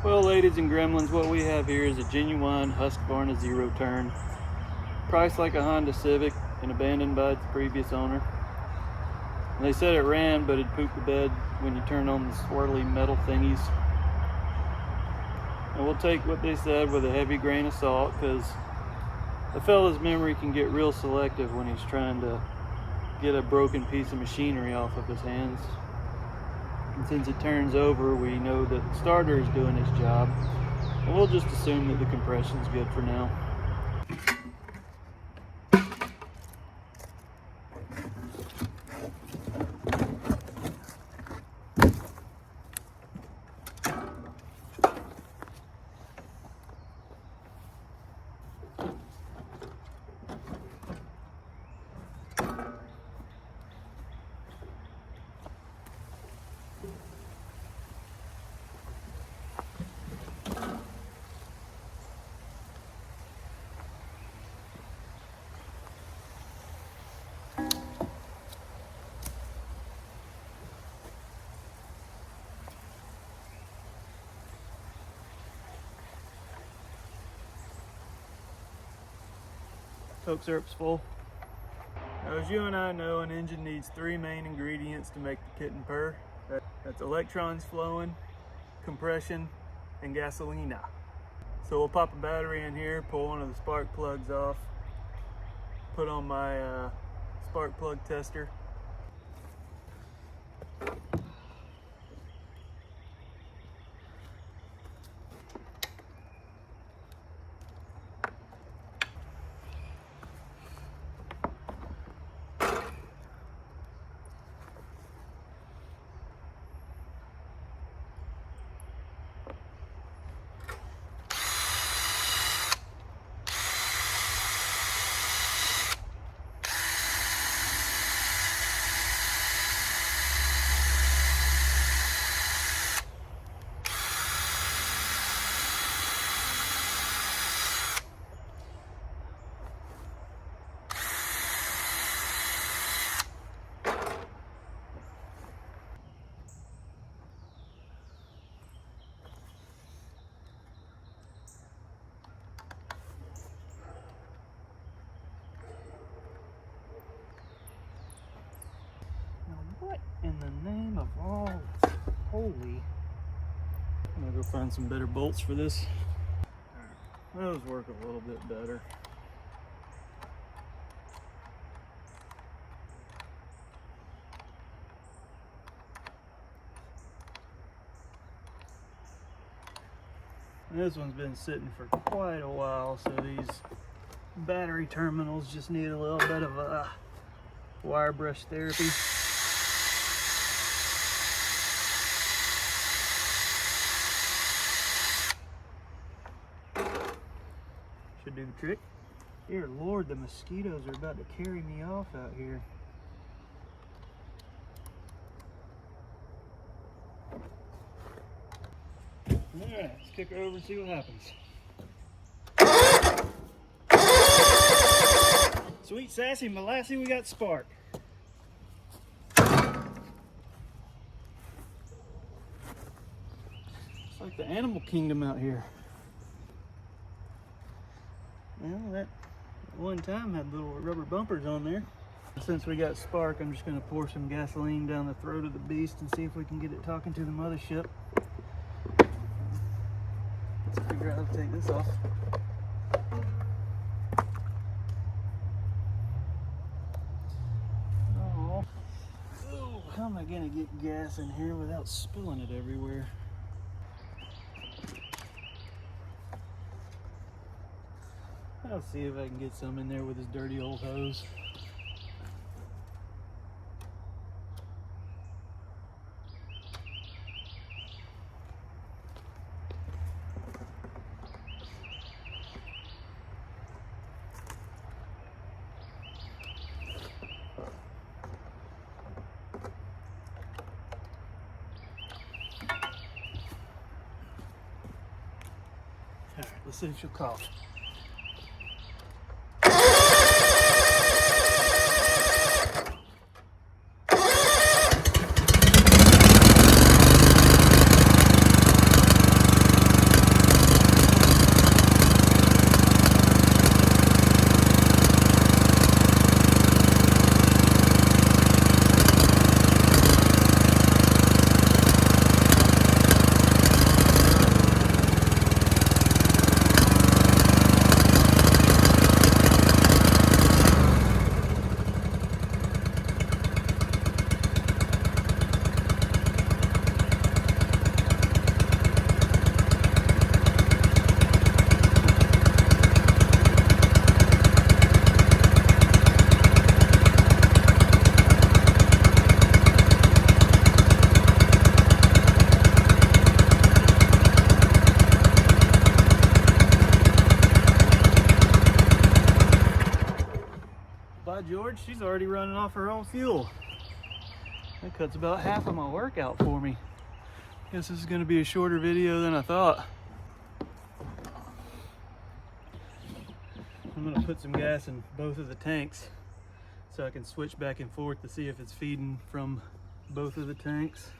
Well, ladies and gremlins, what we have here is a genuine Husqvarna zero turn. Priced like a Honda Civic and abandoned by its previous owner. And they said it ran, but it pooped the bed when you turn on the swirly metal thingies. And we'll take what they said with a heavy grain of salt, because a fella's memory can get real selective when he's trying to get a broken piece of machinery off of his hands. And since it turns over, we know that the starter is doing its job, and we'll just assume that the compression's good for now. Coke syrup's full. Now, as you and I know, an engine needs three main ingredients to make the kitten purr. That's electrons flowing, compression, and gasolina. So we'll pop a battery in here, pull one of the spark plugs off, put on my spark plug tester. What in the name of all holy? I'm gonna go find some better bolts for this. Those work a little bit better. This one's been sitting for quite a while, so these battery terminals just need a little bit of a wire brush therapy. Should do the trick. Dear Lord, the mosquitoes are about to carry me off out here. Alright, let's kick her over and see what happens. Sweet sassy molassy, we got spark. It's like the animal kingdom out here. Well, that one time had little rubber bumpers on there. Since we got spark, I'm just going to pour some gasoline down the throat of the beast and see if we can get it talking to the mothership. Let's figure out how to take this off. Oh, how am I going to get gas in here without spilling it everywhere? I'll see if I can get some in there with this dirty old hose. All right, let's see if she'll cough. charged, she's already running off her own fuel. That cuts about half of my workout for me. Guess this is gonna be a shorter video than I thought. I'm gonna put some gas in both of the tanks so I can switch back and forth to see if it's feeding from both of the tanks.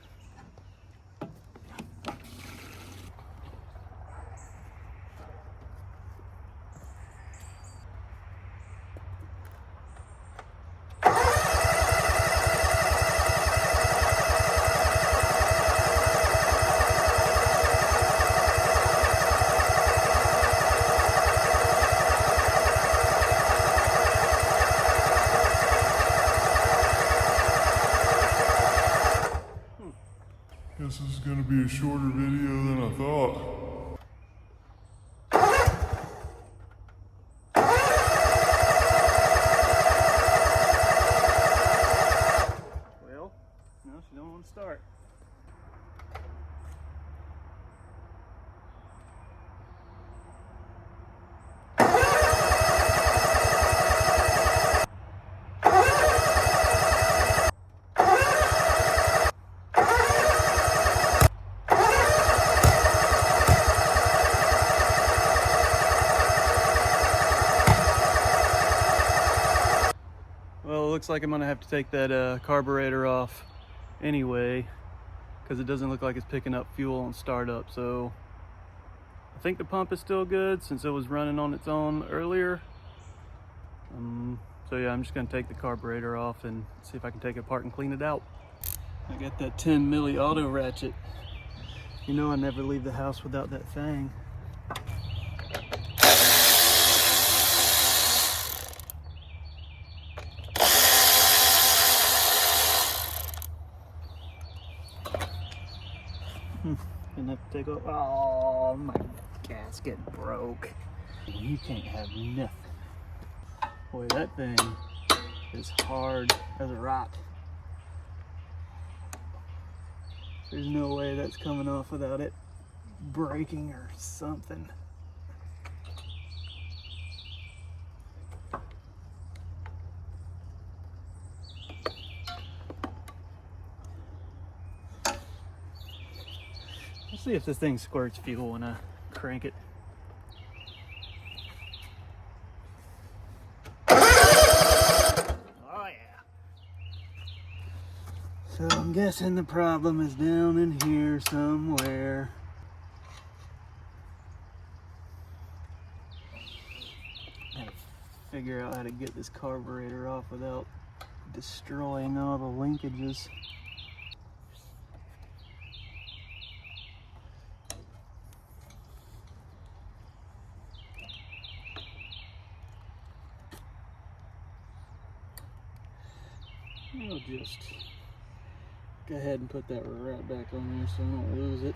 Guess this is going to be a shorter video than I thought. Well, no, she don't want to start. Well, it looks like I'm gonna have to take that carburetor off anyway, because it doesn't look like it's picking up fuel on startup. So I think the pump is still good since it was running on its own earlier. So yeah, I'm just gonna take the carburetor off and see if I can take it apart and clean it out. I got that 10 milli auto ratchet. You know I never leave the house without that thing. Didn't have to take off. Oh, my gasket broke. You can't have nothing. Boy, that thing is hard as a rock. There's no way that's coming off without it breaking or something. Let's see if this thing squirts fuel when I crank it. Oh yeah. So I'm guessing the problem is down in here somewhere. Gotta figure out how to get this carburetor off without destroying all the linkages. I'll just go ahead and put that right back on there so I don't lose it.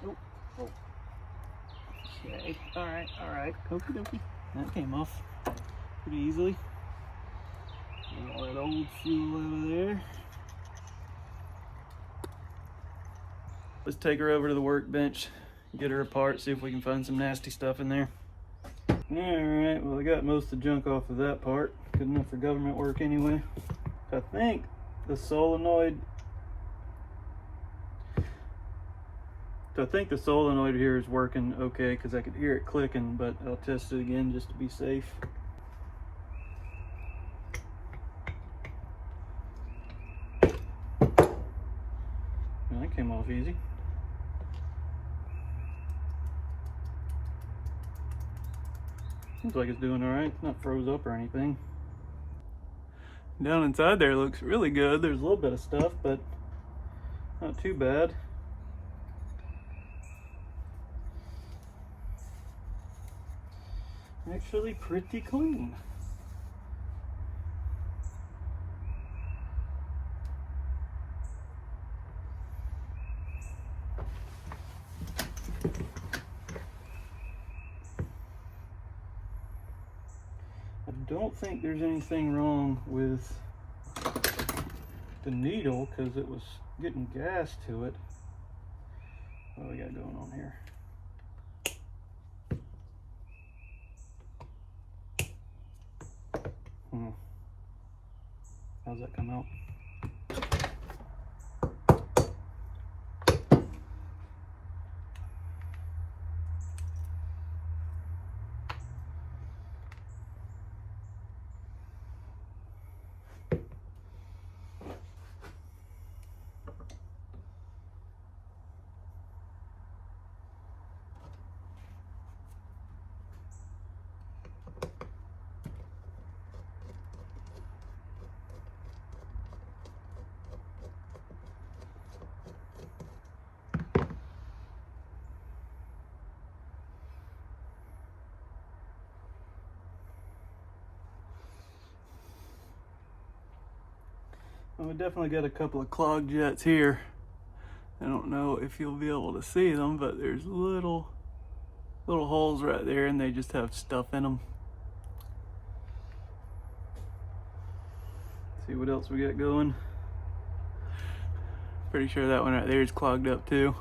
Oh. Okay, alright. Okie dokie. That came off pretty easily. Get all that old fuel out of there. Let's take her over to the workbench, get her apart, see if we can find some nasty stuff in there. Alright, well I got most of the junk off of that part. Good enough for government work anyway. I think the solenoid here is working okay because I could hear it clicking, but I'll test it again just to be safe. Well, that came off easy. Seems like it's doing all right. It's not froze up or anything. Down inside there looks really good. There's a little bit of stuff, but not too bad. Actually pretty clean. I don't think there's anything wrong with the needle because it was getting gas to it. What do we got going on here? How's that come out? Well, we definitely got a couple of clog jets here. I don't know if you'll be able to see them, but there's little holes right there, and they just have stuff in them. See what else we got going. Pretty sure that one right there is clogged up too.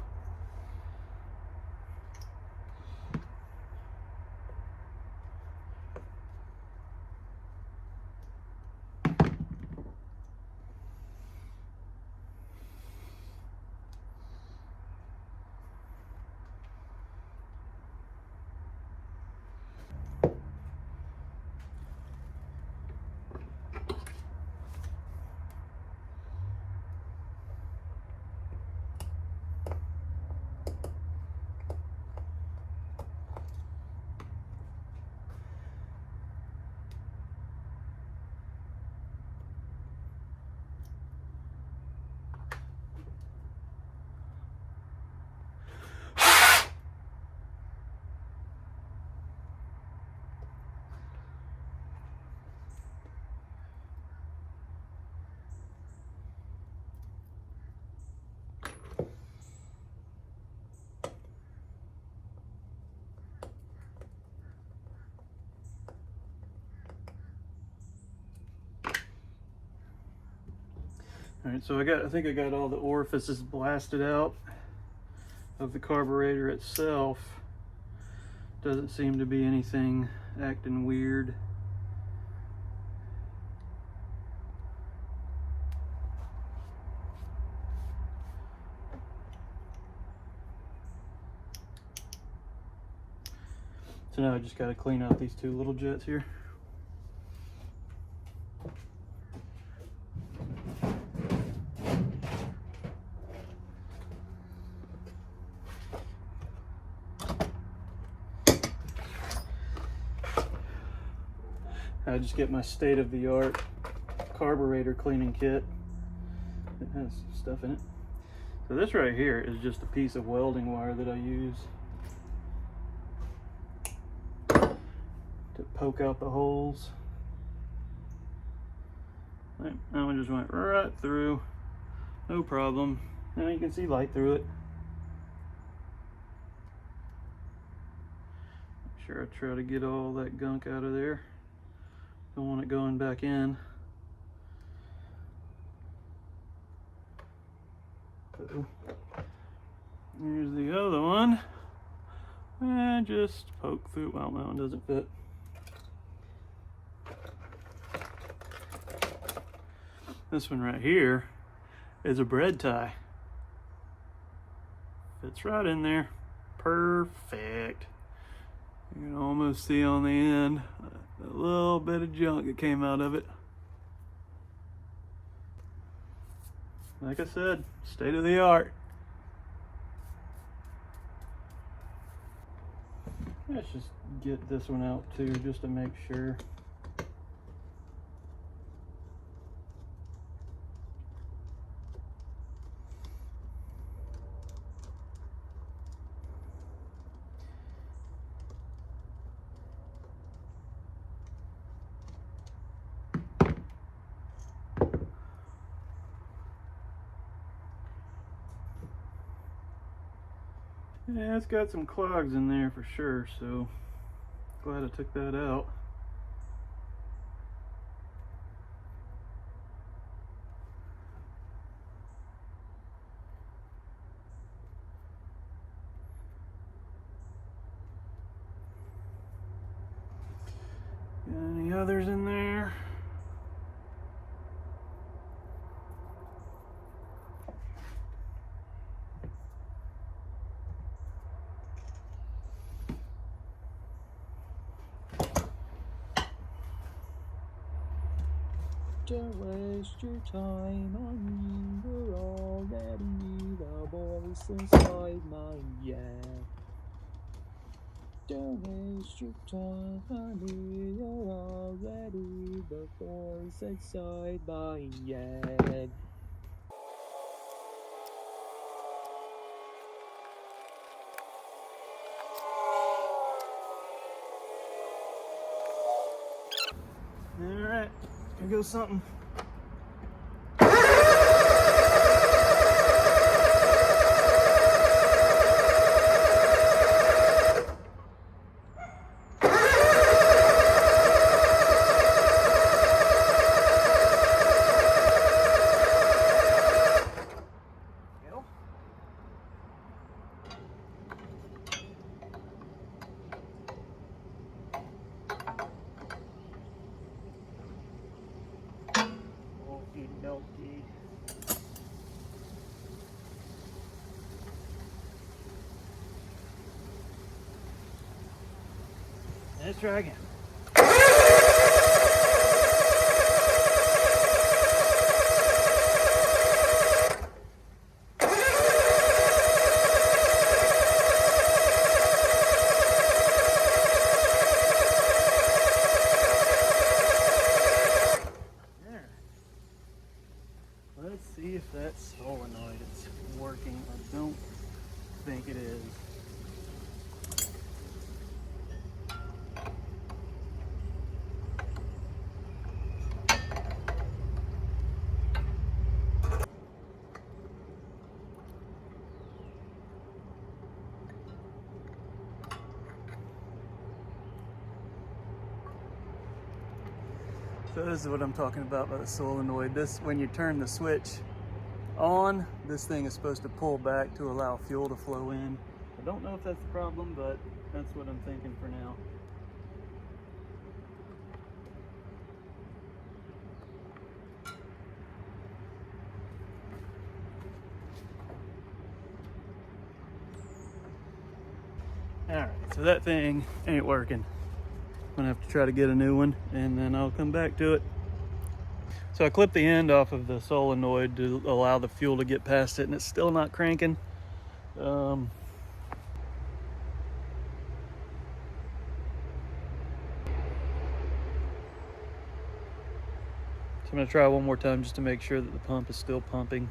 All right, so I think I got all the orifices blasted out of the carburetor itself. Doesn't seem to be anything acting weird. So now I just got to clean out these two little jets here. I just get my state-of-the-art carburetor cleaning kit. It has stuff in it. So this right here is just a piece of welding wire that I use to poke out the holes. Right, that one just went right through, no problem. Now you can see light through it. Make sure I try to get all that gunk out of there. Don't want it going back in. So, here's the other one. And just poke through. Well, that one doesn't fit. This one right here is a bread tie. Fits right in there. Perfect. You can almost see on the end a little bit of junk that came out of it. Like I said, state of the art. Let's just get this one out too, just to make sure. Yeah, it's got some clogs in there for sure, so glad I took that out. Any others in there? Don't waste your time on me, you're already the voice inside my head. Don't waste your time on me, you're already the voice inside my head. Alright, here goes something. Okie dokie. Let's try again. Let's see if that solenoid is working. I don't think it is. So this is what I'm talking about by the solenoid. This, when you turn the switch on, this thing is supposed to pull back to allow fuel to flow in. I don't know if that's the problem, but that's what I'm thinking for now. Alright, so that thing ain't working. I'm gonna have to try to get a new one and then I'll come back to it. So I clipped the end off of the solenoid to allow the fuel to get past it, and it's still not cranking. So I'm gonna try one more time just to make sure that the pump is still pumping.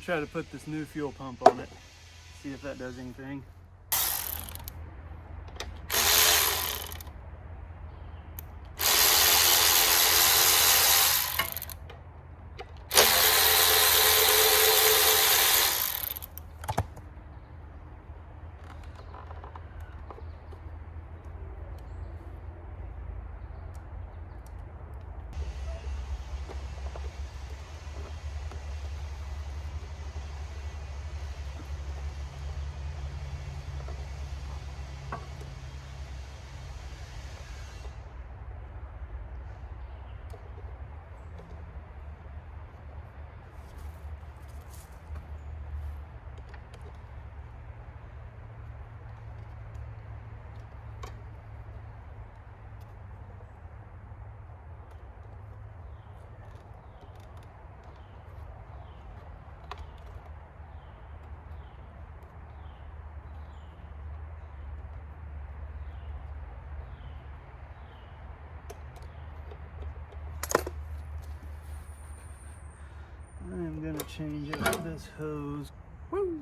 try to put this new fuel pump on it, see if that does anything. I am going to change out this hose. Woo!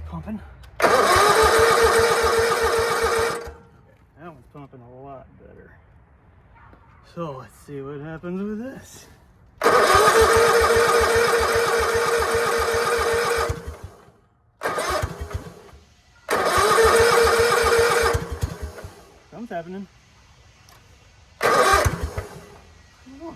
Pumping. That one's pumping a lot better. So let's see what happens with this. Something's happening. Come on.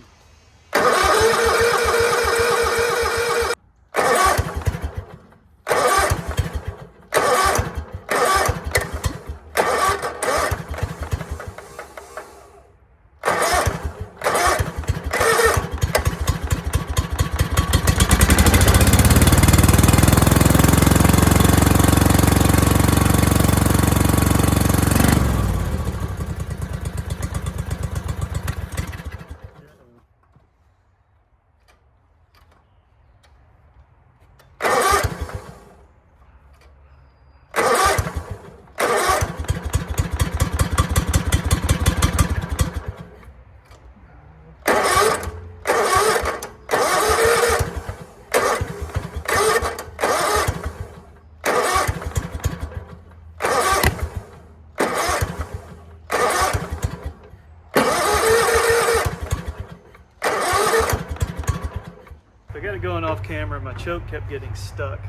I got it going off camera. My choke kept getting stuck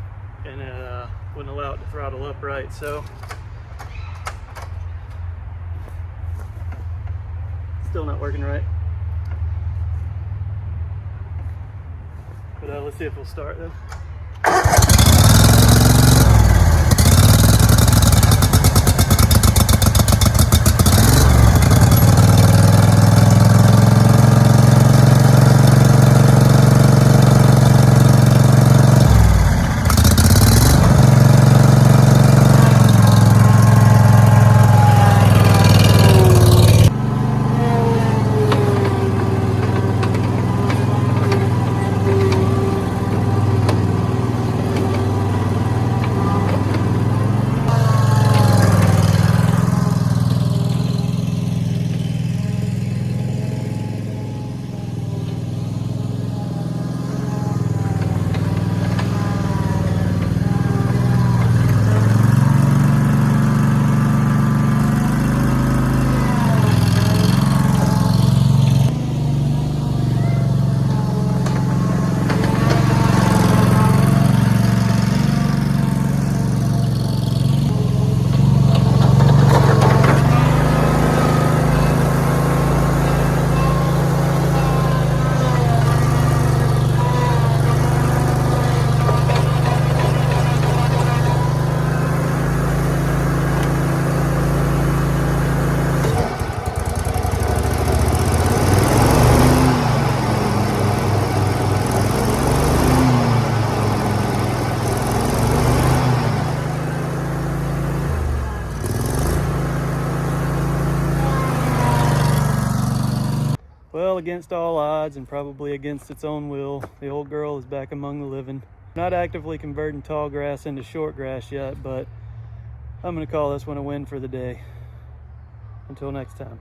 and it wouldn't allow it to throttle upright, so still not working right. But let's see if we'll start though. against all odds and probably against its own will, the old girl is back among the living. Not actively converting tall grass into short grass yet, but I'm gonna call this one a win for the day. Until next time.